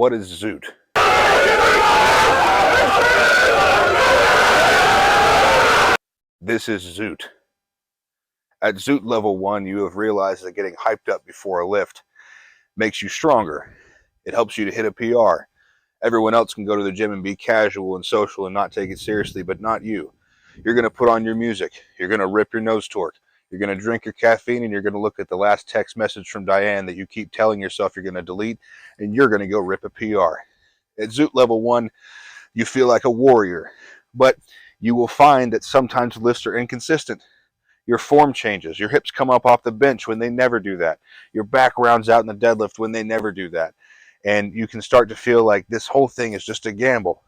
What is ZOOT? This is ZOOT. At ZOOT level 1, you have realized that getting hyped up before a lift makes you stronger. It helps you to hit a PR. Everyone else can go to the gym and be casual and social and not take it seriously, but not you. You're going to put on your music. You're going to rip your nose torque. You're going to drink your caffeine, and you're going to look at the last text message from Diane that you keep telling yourself you're going to delete, and you're going to go rip a PR. At ZOOT level 1, you feel like a warrior, but you will find that sometimes lifts are inconsistent. Your form changes. Your hips come up off the bench when they never do that. Your back rounds out in the deadlift when they never do that. And you can start to feel like this whole thing is just a gamble.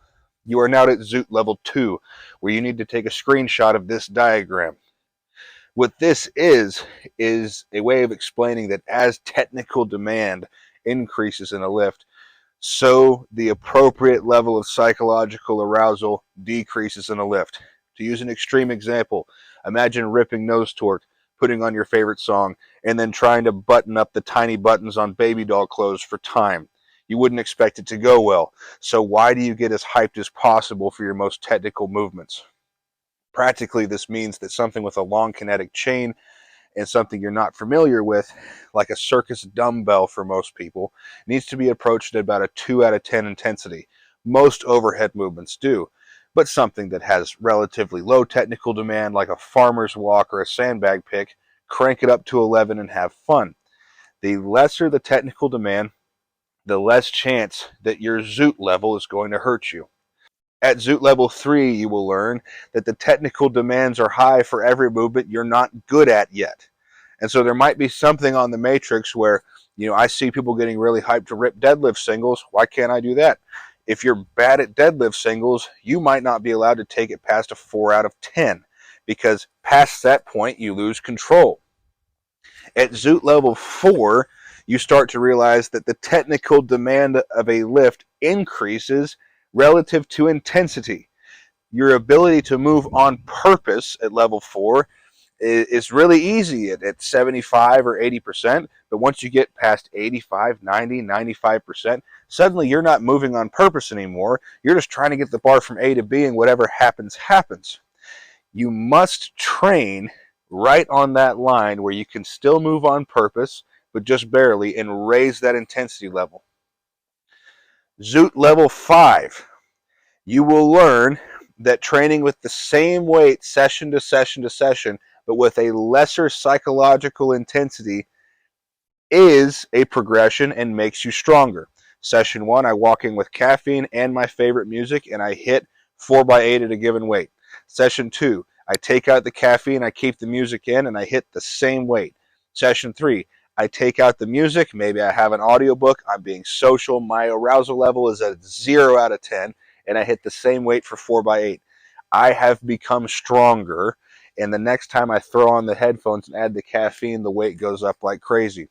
You are now at ZOOT level 2, where you need to take a screenshot of this diagram. What this is a way of explaining that as technical demand increases in a lift, so the appropriate level of psychological arousal decreases in a lift. To use an extreme example, imagine ripping nose torque, putting on your favorite song, and then trying to button up the tiny buttons on baby doll clothes for time. You wouldn't expect it to go well. So why do you get as hyped as possible for your most technical movements? Practically, this means that something with a long kinetic chain and something you're not familiar with, like a circus dumbbell for most people, needs to be approached at about a 2 out of 10 intensity. Most overhead movements do, but something that has relatively low technical demand, like a farmer's walk or a sandbag pick, crank it up to 11 and have fun. The lesser the technical demand, the less chance that your ZOOT level is going to hurt you. At ZOOT level 3, you will learn that the technical demands are high for every movement you're not good at yet. And so there might be something on the matrix where, I see people getting really hyped to rip deadlift singles. Why can't I do that? If you're bad at deadlift singles, you might not be allowed to take it past a 4 out of 10, because past that point, you lose control. At ZOOT level 4, you start to realize that the technical demand of a lift increases relative to intensity. Your ability to move on purpose at level 4 is really easy at 75 or 80%, but once you get past 85, 90, 95%, suddenly you're not moving on purpose anymore. You're just trying to get the bar from A to B, and whatever happens, happens. You must train right on that line where you can still move on purpose, but just barely, and raise that intensity level. ZOOT level 5. You will learn that training with the same weight session to session to session, but with a lesser psychological intensity, is a progression and makes you stronger. Session 1, I walk in with caffeine and my favorite music, and I hit 4x8 at a given weight. Session 2, I take out the caffeine, I keep the music in, and I hit the same weight. Session 3, I take out the music, maybe I have an audiobook, I'm being social, my arousal level is at 0 out of 10, and I hit the same weight for 4x8. I have become stronger, and the next time I throw on the headphones and add the caffeine, the weight goes up like crazy.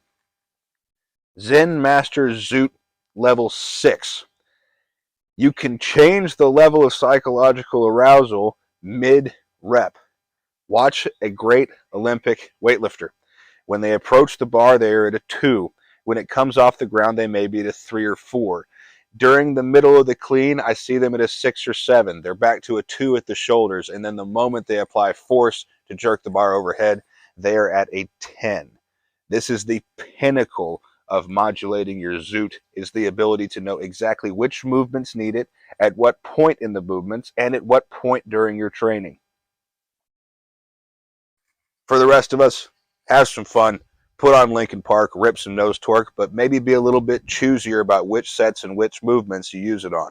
Zen Master ZOOT level 6. You can change the level of psychological arousal mid-rep. Watch a great Olympic weightlifter. When they approach the bar, they are at a 2. When it comes off the ground, they may be at a 3 or 4. During the middle of the clean, I see them at a 6 or 7. They're back to a 2 at the shoulders, and then the moment they apply force to jerk the bar overhead, they are at a 10. This is the pinnacle of modulating your ZOOT, is the ability to know exactly which movements need it, at what point in the movements, and at what point during your training. For the rest of us, have some fun. Put on Linkin Park, rip some nose torque, but maybe be a little bit choosier about which sets and which movements you use it on.